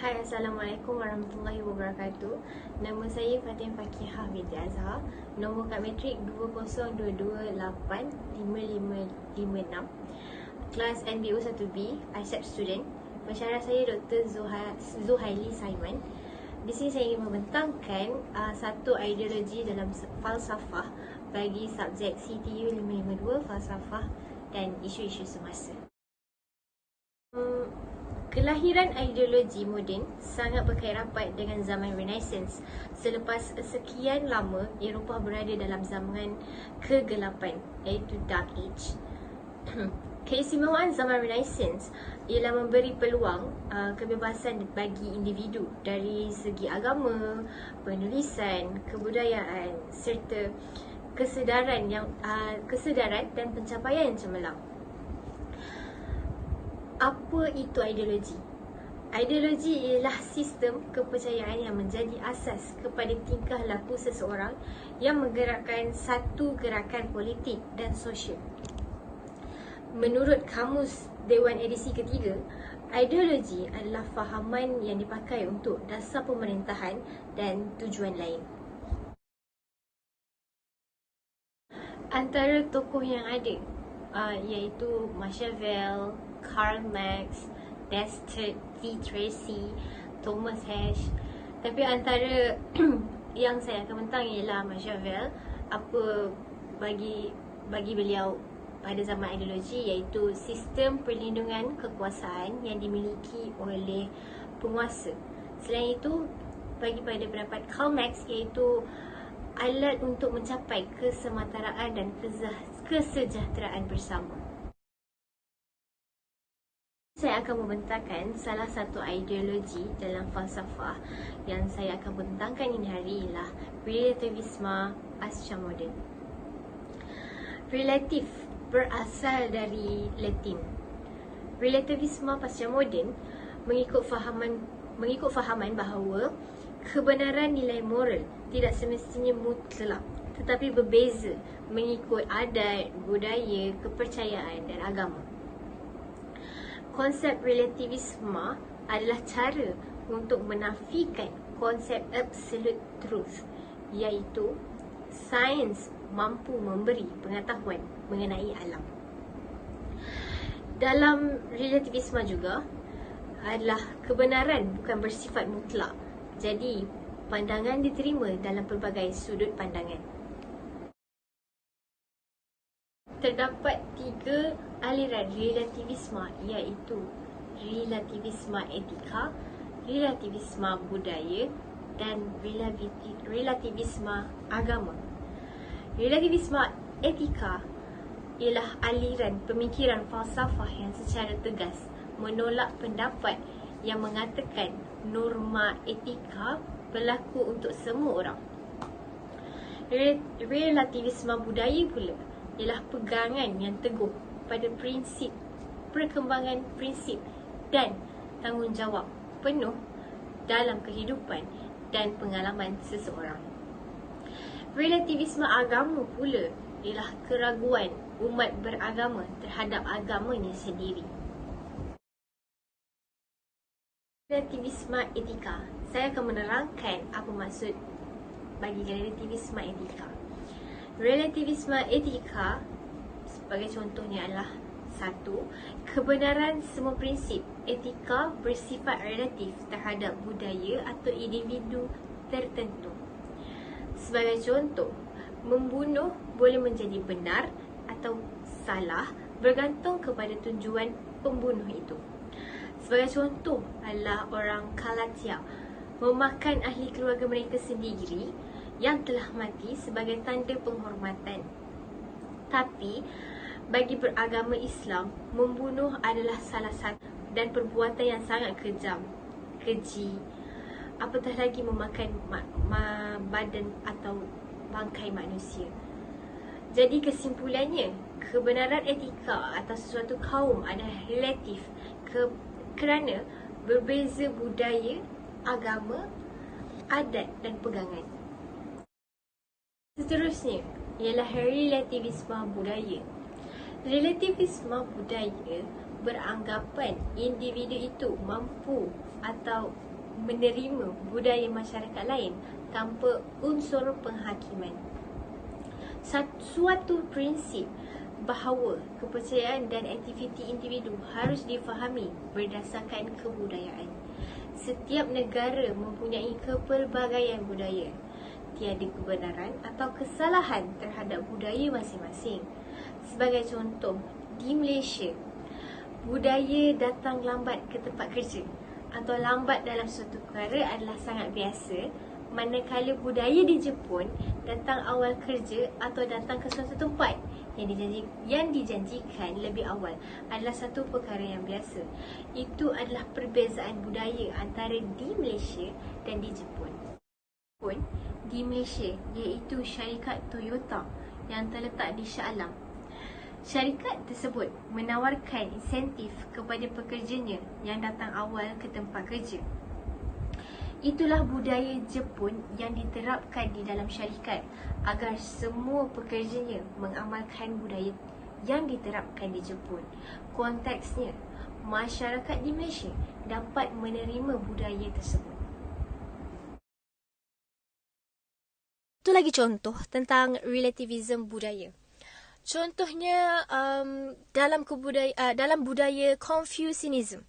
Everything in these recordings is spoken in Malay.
Hai, Assalamualaikum warahmatullahi wabarakatuh. Nama saya Fatin Fakihah binti Azhar. Nombor kad matrik 202285556. Kelas NBO 1B, ISEP student. Pensyarah saya Dr. Zuhaili Saiman. Di sini saya ingin membentangkan satu ideologi dalam falsafah bagi subjek CTU 552 falsafah dan isu-isu semasa. Kelahiran ideologi moden sangat berkait rapat dengan zaman Renaissance. Selepas sekian lama Eropah berada dalam zaman kegelapan, iaitu Dark Age. Keistimewaan zaman Renaissance ialah memberi peluang kebebasan bagi individu dari segi agama, penulisan, kebudayaan serta kesedaran dan pencapaian yang cemerlang. Apa itu ideologi? Ideologi ialah sistem kepercayaan yang menjadi asas kepada tingkah laku seseorang yang menggerakkan satu gerakan politik dan sosial. Menurut Kamus Dewan edisi ketiga, ideologi adalah fahaman yang dipakai untuk dasar pemerintahan dan tujuan lain. Antara tokoh yang ada iaitu Machiavelli, Karl Marx, Descartes, V. Tracy, Thomas Hobbes. Tapi antara yang saya akan bentang ialah Machiavelli. Apa bagi beliau pada zaman ideologi, iaitu sistem perlindungan kekuasaan yang dimiliki oleh penguasa. Selain itu, bagi pada pendapat Karl Marx, iaitu alat untuk mencapai kesetaraan dan kesejahteraan bersama. Saya akan membentangkan salah satu ideologi dalam falsafah yang saya akan bentangkan ini hari ialah relativisme pasca moden. Relatif berasal dari Latin. Relativisme pasca moden mengikut fahaman bahawa kebenaran nilai moral tidak semestinya mutlak, tetapi berbeza mengikut adat, budaya, kepercayaan dan agama. Konsep relativisme adalah cara untuk menafikan konsep absolute truth, iaitu sains mampu memberi pengetahuan mengenai alam. Dalam relativisme juga adalah kebenaran bukan bersifat mutlak. Jadi, pandangan diterima dalam pelbagai sudut pandangan. Terdapat tiga aliran relativisme, iaitu relativisme etika, relativisme budaya dan relativisme agama. Relativisme etika ialah aliran pemikiran falsafah yang secara tegas menolak pendapat yang mengatakan norma etika berlaku untuk semua orang. Relativisme budaya pula ialah pegangan yang teguh pada prinsip perkembangan prinsip dan tanggungjawab penuh dalam kehidupan dan pengalaman seseorang. Relativisme agama pula ialah keraguan umat beragama terhadap agamanya sendiri. Relativisme etika. Saya akan menerangkan apa maksud bagi relativisme etika. Relativisme etika sebagai contohnya adalah 1. Kebenaran semua prinsip etika bersifat relatif terhadap budaya atau individu tertentu. Sebagai contoh, membunuh boleh menjadi benar atau salah bergantung kepada tujuan pembunuh itu. Sebagai contoh adalah orang Galatia memakan ahli keluarga mereka sendiri yang telah mati sebagai tanda penghormatan. Tapi bagi beragama Islam, membunuh adalah salah satu dan perbuatan yang sangat kejam, keji, apatah lagi memakan badan atau bangkai manusia. Jadi kesimpulannya, kebenaran etika atas sesuatu kaum adalah relatif kerana berbeza budaya, agama, adat dan pegangan. Seterusnya ialah relativisme budaya. Relativisme budaya beranggapan individu itu mampu atau menerima budaya masyarakat lain tanpa unsur penghakiman. Suatu prinsip bahawa kepercayaan dan aktiviti individu harus difahami berdasarkan kebudayaan. Setiap negara mempunyai kepelbagaian budaya. Tiada kebenaran atau kesalahan terhadap budaya masing-masing. Sebagai contoh, di Malaysia, budaya datang lambat ke tempat kerja atau lambat dalam suatu perkara adalah sangat biasa, manakala budaya di Jepun datang awal kerja atau datang ke suatu tempat yang dijanjikan lebih awal adalah satu perkara yang biasa. Itu adalah perbezaan budaya antara di Malaysia dan di Jepun. Di Malaysia, iaitu syarikat Toyota yang terletak di Shah Alam. Syarikat tersebut menawarkan insentif kepada pekerjanya yang datang awal ke tempat kerja. Itulah budaya Jepun yang diterapkan di dalam syarikat agar semua pekerjanya mengamalkan budaya yang diterapkan di Jepun. Konteksnya, masyarakat di Malaysia dapat menerima budaya tersebut. Itu lagi contoh tentang relativism budaya. Contohnya dalam budaya Confucianism,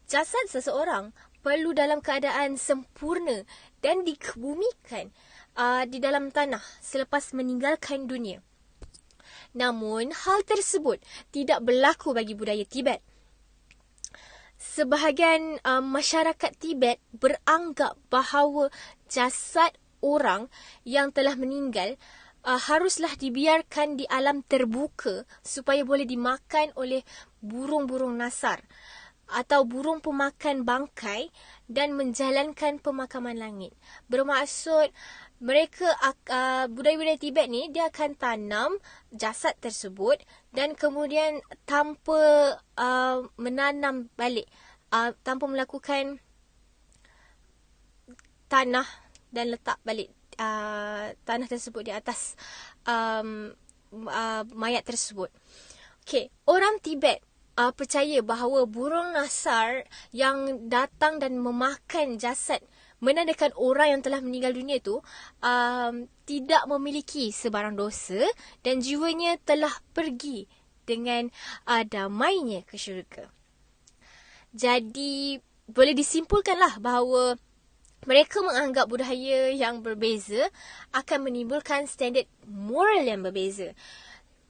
jasad seseorang perlu dalam keadaan sempurna dan dikebumikan di dalam tanah selepas meninggalkan dunia. Namun, hal tersebut tidak berlaku bagi budaya Tibet. Sebahagian masyarakat Tibet beranggap bahawa jasad orang yang telah meninggal haruslah dibiarkan di alam terbuka supaya boleh dimakan oleh burung-burung nasar atau burung pemakan bangkai dan menjalankan pemakaman langit. Bermaksud mereka budaya-budaya Tibet ni dia akan tanam jasad tersebut dan kemudian tanpa menanam balik, tanpa melakukan tanah dan letak balik tanah tersebut di atas mayat tersebut. Okey, orang Tibet percaya bahawa burung nasar yang datang dan memakan jasad menandakan orang yang telah meninggal dunia itu tidak memiliki sebarang dosa dan jiwanya telah pergi dengan damainya ke syurga. Jadi boleh disimpulkanlah bahawa mereka menganggap budaya yang berbeza akan menimbulkan standard moral yang berbeza.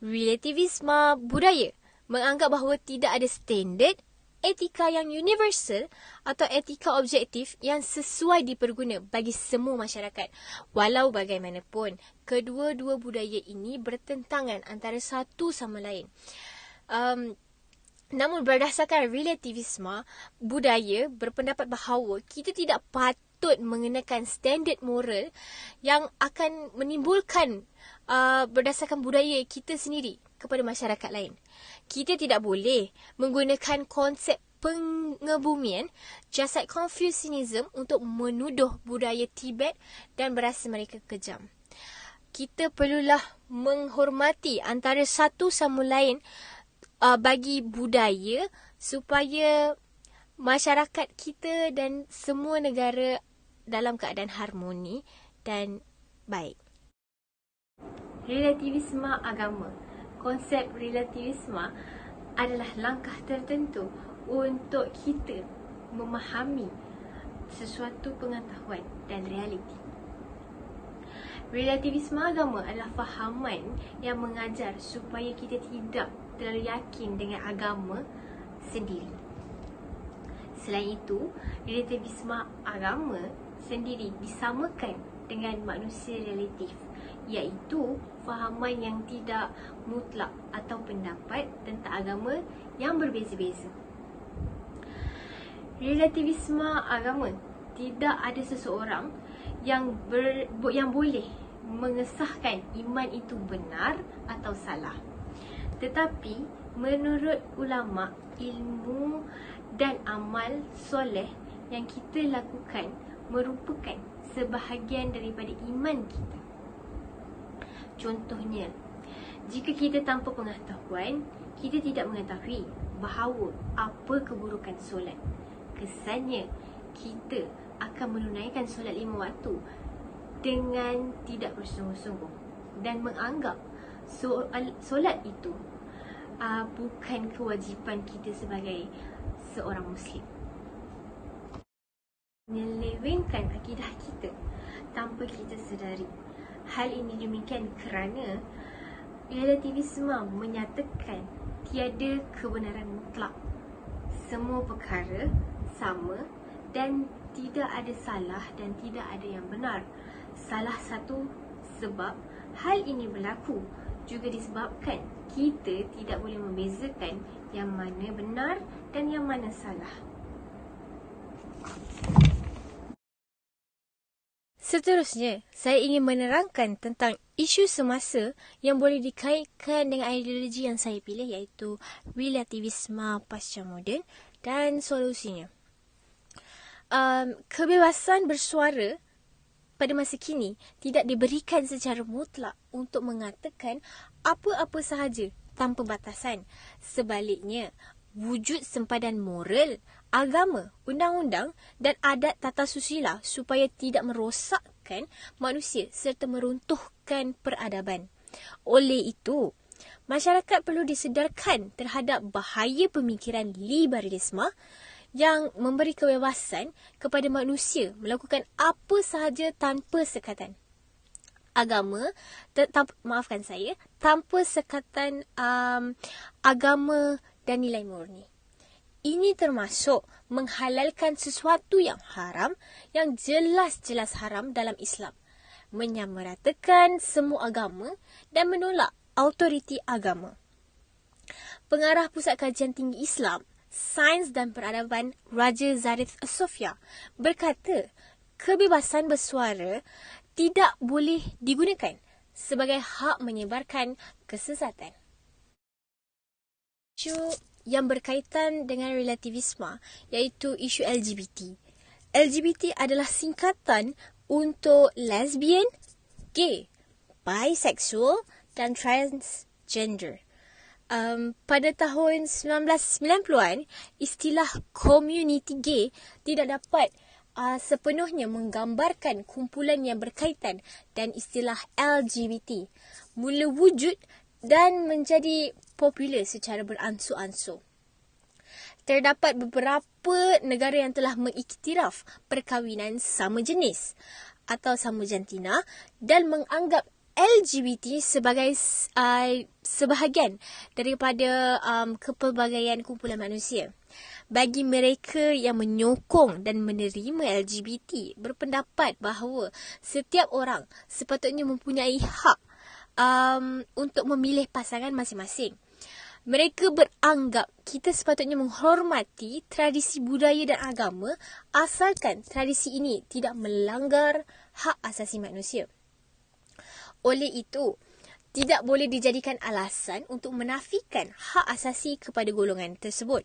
Relativisme budaya menganggap bahawa tidak ada standard etika yang universal atau etika objektif yang sesuai diperguna bagi semua masyarakat. Walau bagaimanapun, kedua-dua budaya ini bertentangan antara satu sama lain. Namun berdasarkan relativisme budaya berpendapat bahawa kita tidak patut mengenakan standard moral yang akan menimbulkan berdasarkan budaya kita sendiri kepada masyarakat lain. Kita tidak boleh menggunakan konsep pengebumian jasad Confucianism untuk menuduh budaya Tibet dan berasa mereka kejam. Kita perlulah menghormati antara satu sama lain bagi budaya supaya masyarakat kita dan semua negara dalam keadaan harmoni dan baik. Relativisme agama. Konsep relativisme adalah langkah tertentu untuk kita memahami sesuatu pengetahuan dan realiti. Relativisme agama adalah fahaman yang mengajar supaya kita tidak terlalu yakin dengan agama sendiri. Selain itu, relativisme agama sendiri disamakan dengan manusia relatif, iaitu fahaman yang tidak mutlak atau pendapat tentang agama yang berbeza-beza. Relativisme agama tidak ada seseorang yang boleh mengesahkan iman itu benar atau salah. Tetapi menurut ulama, ilmu dan amal soleh yang kita lakukan merupakan sebahagian daripada iman kita. Contohnya, jika kita tanpa pengetahuan, kita tidak mengetahui bahawa apa keburukan solat. Kesannya, kita akan menunaikan solat 5 waktu dengan tidak bersungguh-sungguh dan menganggap solat itu bukan kewajipan kita sebagai seorang Muslim. Menyelewengkan akidah kita tanpa kita sedari. Hal ini demikian kerana relativisme menyatakan tiada kebenaran mutlak. Semua perkara sama dan tidak ada salah dan tidak ada yang benar. Salah satu sebab hal ini berlaku juga disebabkan kita tidak boleh membezakan yang mana benar dan yang mana salah. Seterusnya, saya ingin menerangkan tentang isu semasa yang boleh dikaitkan dengan ideologi yang saya pilih, iaitu relativisme pasca moden dan solusinya. Kebebasan bersuara pada masa kini tidak diberikan secara mutlak untuk mengatakan apa-apa sahaja tanpa batasan. Sebaliknya, wujud sempadan moral, agama, undang-undang dan adat tata susila supaya tidak merosakkan manusia serta meruntuhkan peradaban. Oleh itu, masyarakat perlu disedarkan terhadap bahaya pemikiran liberalisme yang memberi kebebasan kepada manusia melakukan apa sahaja tanpa sekatan. Agama, tanpa sekatan agama dan nilai murni. Ini termasuk menghalalkan sesuatu yang haram, yang jelas-jelas haram dalam Islam, menyamaratakan semua agama dan menolak autoriti agama. Pengarah Pusat Kajian Tinggi Islam, Sains dan Peradaban Raja Zarif As-Sofia berkata, kebebasan bersuara tidak boleh digunakan sebagai hak menyebarkan kesesatan. Isu yang berkaitan dengan relativisme iaitu isu LGBT. LGBT adalah singkatan untuk lesbian, gay, bisexual dan transgender. Pada tahun 1990-an, istilah community gay tidak dapat sepenuhnya menggambarkan kumpulan yang berkaitan dan istilah LGBT mula wujud dan menjadi popular secara beransur-ansur. Terdapat beberapa negara yang telah mengiktiraf perkahwinan sama jenis atau sama jantina dan menganggap LGBT sebagai sebahagian daripada kepelbagaian kumpulan manusia. Bagi mereka yang menyokong dan menerima LGBT, berpendapat bahawa setiap orang sepatutnya mempunyai hak untuk memilih pasangan masing-masing. Mereka beranggap kita sepatutnya menghormati tradisi budaya dan agama asalkan tradisi ini tidak melanggar hak asasi manusia. Oleh itu, tidak boleh dijadikan alasan untuk menafikan hak asasi kepada golongan tersebut.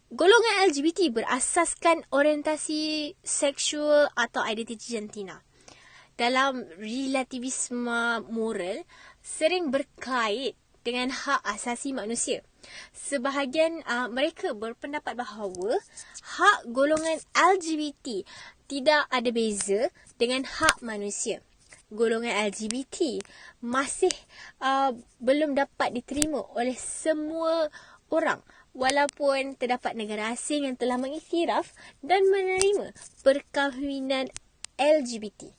Golongan LGBT berasaskan orientasi seksual atau identiti jantina. Dalam relativisme moral, sering berkait dengan hak asasi manusia. Sebahagian mereka berpendapat bahawa hak golongan LGBT tidak ada beza dengan hak manusia. Golongan LGBT masih belum dapat diterima oleh semua orang walaupun terdapat negara asing yang telah mengiktiraf dan menerima perkahwinan LGBT.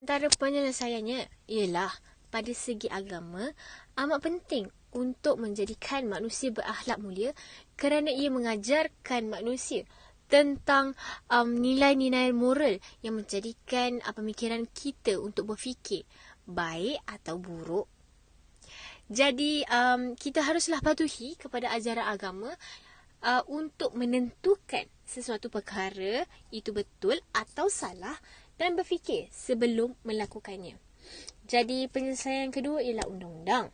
Antara penyelesaiannya ialah pada segi agama amat penting untuk menjadikan manusia berakhlak mulia kerana ia mengajarkan manusia tentang nilai-nilai moral yang menjadikan pemikiran kita untuk berfikir baik atau buruk. Jadi kita haruslah patuhi kepada ajaran agama untuk menentukan sesuatu perkara itu betul atau salah dan berfikir sebelum melakukannya. Jadi penyelesaian kedua ialah undang-undang.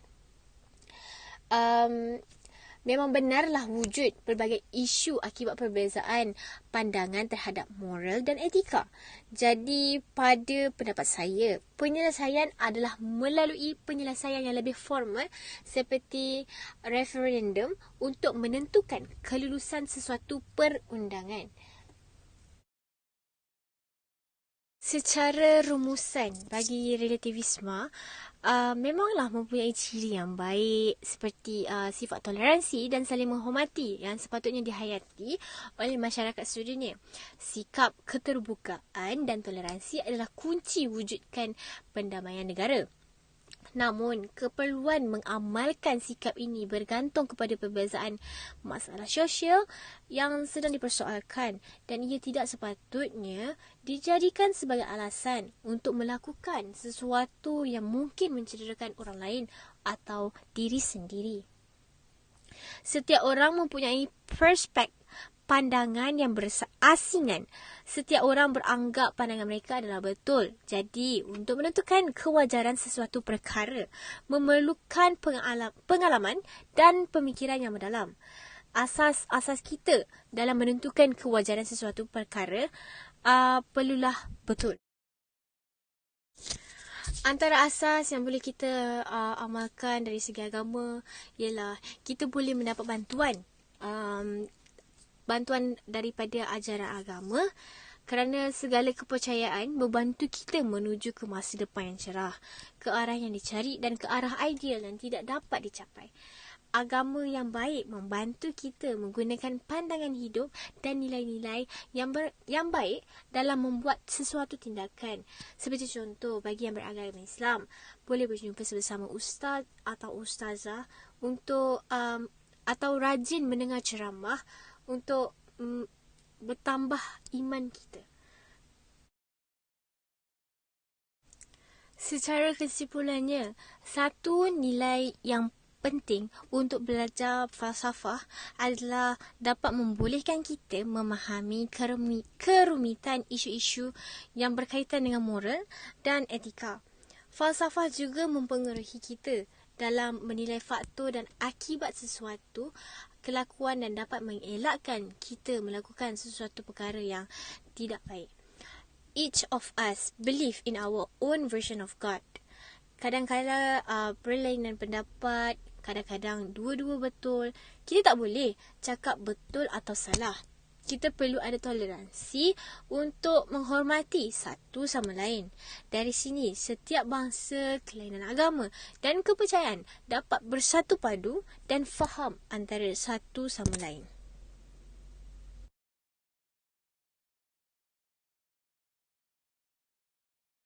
Memang benarlah wujud pelbagai isu akibat perbezaan pandangan terhadap moral dan etika. Jadi pada pendapat saya, penyelesaian adalah melalui penyelesaian yang lebih formal seperti referendum untuk menentukan kelulusan sesuatu perundangan. Secara rumusan bagi relativisme, memanglah mempunyai ciri yang baik seperti sifat toleransi dan saling menghormati yang sepatutnya dihayati oleh masyarakat sedunia. Sikap keterbukaan dan toleransi adalah kunci wujudkan pendamaian negara. Namun, keperluan mengamalkan sikap ini bergantung kepada perbezaan masalah sosial yang sedang dipersoalkan dan ia tidak sepatutnya dijadikan sebagai alasan untuk melakukan sesuatu yang mungkin mencederakan orang lain atau diri sendiri. Setiap orang mempunyai perspektif pandangan yang berasingan. Setiap orang beranggap pandangan mereka adalah betul. Jadi, untuk menentukan kewajaran sesuatu perkara, memerlukan pengalaman dan pemikiran yang mendalam. Asas-asas kita dalam menentukan kewajaran sesuatu perkara perlulah betul. Antara asas yang boleh kita amalkan dari segi agama ialah kita boleh mendapat bantuan daripada ajaran agama kerana segala kepercayaan membantu kita menuju ke masa depan yang cerah, ke arah yang dicari dan ke arah ideal yang tidak dapat dicapai. Agama yang baik membantu kita menggunakan pandangan hidup dan nilai-nilai yang baik dalam membuat sesuatu tindakan. Seperti contoh, bagi yang beragama Islam, boleh berjumpa bersama ustaz atau ustazah untuk atau rajin mendengar ceramah untuk bertambah iman kita. Secara kesimpulannya, satu nilai yang penting untuk belajar falsafah adalah dapat membolehkan kita memahami kerumitan isu-isu yang berkaitan dengan moral dan etika. Falsafah juga mempengaruhi kita dalam menilai faktor dan akibat sesuatu kelakuan dan dapat mengelakkan kita melakukan sesuatu perkara yang tidak baik. Each of us believe in our own version of God. Kadang-kadang perlainan pendapat, kadang-kadang dua-dua betul. Kita tak boleh cakap betul atau salah. Kita perlu ada toleransi untuk menghormati satu sama lain. Dari sini, setiap bangsa, kelainan agama dan kepercayaan dapat bersatu padu dan faham antara satu sama lain.